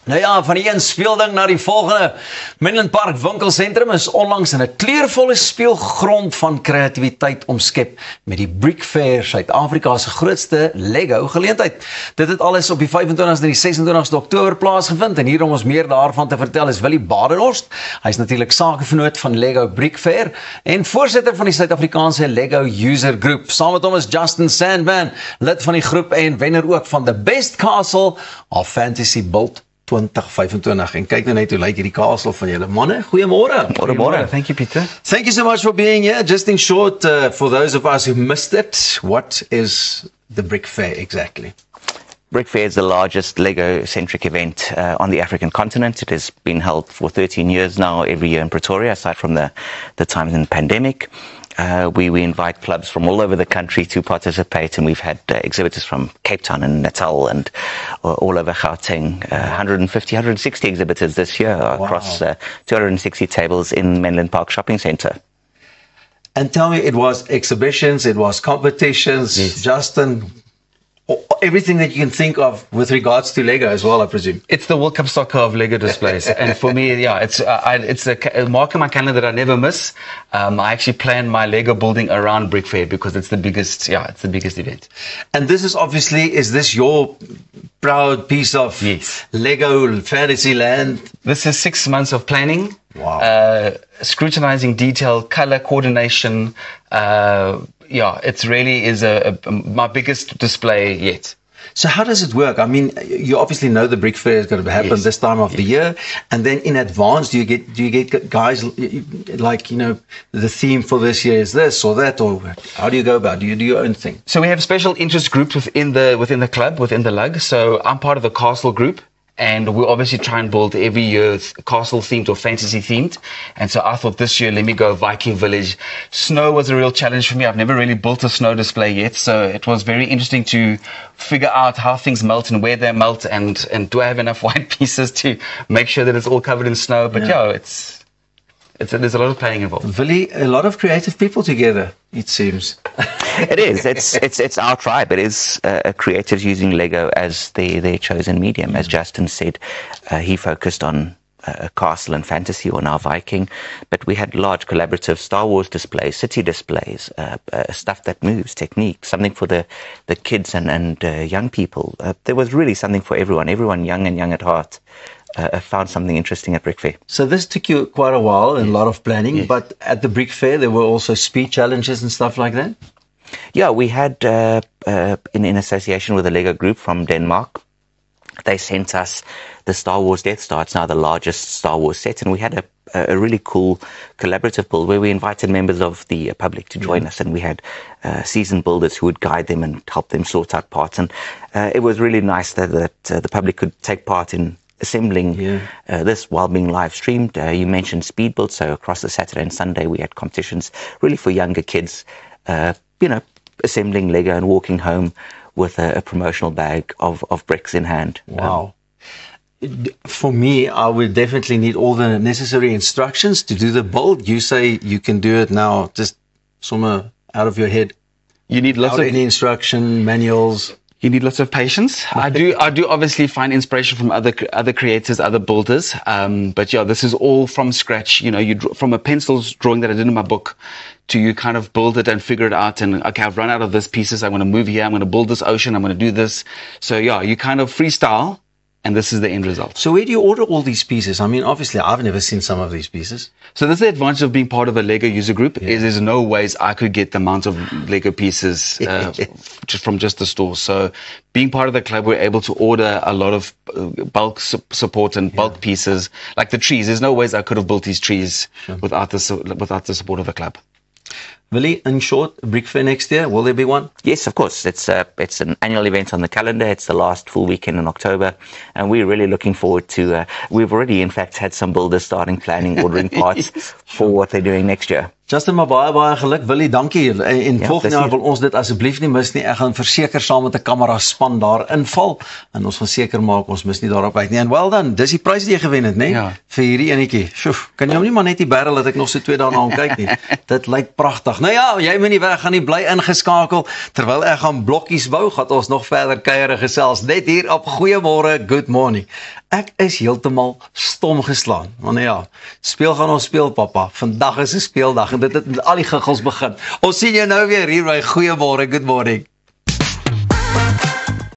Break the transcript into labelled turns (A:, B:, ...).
A: Nou ja, van die een speelding na die volgende. Menlyn Park Winkelsentrum is onlangs in 'n kleurvolle speelgrond van kreatiwiteit omskep met die Brick Fair, Suid-Afrika se grootste Lego geleentheid. Dit het alles op die 25ste en die 26ste Oktober plaasgevind en hier om ons meer daarvan te vertel is Willie Badenhorst. Hy is natuurlik sakevernoot van Lego Brick Fair en voorsitter van die Suid-Afrikaanse Lego User Group. Saam met hom is Justin Sandman, lid van die groep en wenner ook van the Best Castle of Fantasy Build 2025. En kyk nou net hoe lyk hierdie castle van julle manne. Goeiemôre.
B: Goeiemôre. Thank you, Peter.
A: Thank you so much for being here. Just in short, for those of us who missed it, what is the Brick Fair exactly?
B: Brick Fair is the largest Lego-centric event on the African continent. It has been held for 13 years now, every year in Pretoria, aside from the times in the pandemic. We invite clubs from all over the country to participate, and we've had exhibitors from Cape Town and Natal and all over Gauteng. 150, 160 exhibitors this year across 260 tables in Menlyn Park Shopping Centre.
A: And tell me, it was exhibitions, it was competitions,
B: Yes.
A: Justin, everything that you can think of with regards to Lego as well, I presume.
C: It's the World Cup soccer of Lego displays, and for me, yeah, it's a mark in my calendar that I never miss. I actually plan my Lego building around Brick Fair because it's the biggest, it's the biggest event.
A: And this is obviously, is this your proud piece of
C: Yes.
A: Lego Fantasyland?
C: This is 6 months of planning,
A: Wow.
C: scrutinizing detail, color coordination. It's really is my biggest display yet.
A: So how does it work? I mean, you obviously know the Brick Fair is going to happen
C: Yes.
A: this time of the year, and then in advance, do you get guys like, the theme for this year is this or that, or how do you go about it? Do you do your own thing?
C: So we have special interest groups within the club, within the LUG. So I'm part of the Castle group. And we obviously try and build every year castle themed or fantasy themed. And so I thought this year, let me go Viking Village. Snow was a real challenge for me. I've never really built a snow display yet. So it was very interesting to figure out how things melt and where they melt. And do I have enough white pieces to make sure that it's all covered in snow? But there's a lot of planning involved.
A: Really, a lot of creative people together, it seems.
B: It is. It's our tribe. It is creatives using Lego as their chosen medium. As Justin said, he focused on castle and fantasy, or now Viking, but we had large collaborative Star Wars displays, city displays, stuff that moves, technique, something for the kids and young people. There was really something for everyone young and young at heart. Found something interesting at Brick Fair.
A: So this took you quite a while and a lot of planning,
B: Yes.
A: but at the Brick Fair, there were also speed challenges and stuff like that?
B: Yeah, we had, in association with a Lego group from Denmark, they sent us the Star Wars Death Star. It's now the largest Star Wars set, and we had a really cool collaborative build where we invited members of the public to join us, and we had seasoned builders who would guide them and help them sort out parts. And it was really nice that the public could take part in assembling this while being live streamed. You mentioned speed build, so across the Saturday and Sunday we had competitions really for younger kids, assembling Lego and walking home with a promotional bag of bricks in hand.
A: Wow. For me, I would definitely need all the necessary instructions to do the build. You say you can do it now, just somewhere out of your head.
C: You need lots
A: Without
C: of
A: any instruction, manuals.
C: You need lots of patience. I do obviously find inspiration from other creators, other builders. But yeah, this is all from scratch. From a pencil drawing that I did in my book to you kind of build it and figure it out. And okay, I've run out of this pieces. I'm going to move here. I'm going to build this ocean. I'm going to do this. So yeah, you kind of freestyle. And this is the end result.
A: So where do you order all these pieces? I mean, obviously, I've never seen some of these pieces.
C: So this is the advantage of being part of a Lego user group. Is there's no ways I could get the amount of Lego pieces just from the store. So being part of the club, we're able to order a lot of bulk support and bulk pieces, like the trees. There's no ways I could have built these trees without the support of the club.
A: Willie, in short, Brick Fair next year, will there be one?
B: Yes, of course. It's an annual event on the calendar. It's the last full weekend in October, and we're really looking forward to. We've already, in fact, had some builders starting planning, ordering parts for what they're doing next year.
A: Justin, maar baie geluk. Willie, dankie. En volgende jaar wil ons dit asseblief nie mis nie. Ek gaan verseker saam met 'n kamera span daar inval en ons gaan seker maak ons mis nie daarop uit nie. En well done, dis die prys wat jy gewen het, né?
C: Ja.
A: Vir hierdie enetjie. Sjoe, kan jy hom nie maar net hier barrel dat ek nog so 2 dae na hom kyk nie. Dit lyk pragtig. Nou ja, jy moet nie weg gaan nie, bly ingeskakel. Terwyl ek gaan blokkies bou, gaan ons nog verder kuiere gesels net hier op Goeiemôre, Good Morning. Ek is heeltemal stom geslaan. Want ja, speel gaan ons speel, pappa. Vandag is 'n speeldag en dit het met al die giggels begin. Ons sien jou nou weer hier by Goeiemôre, good morning.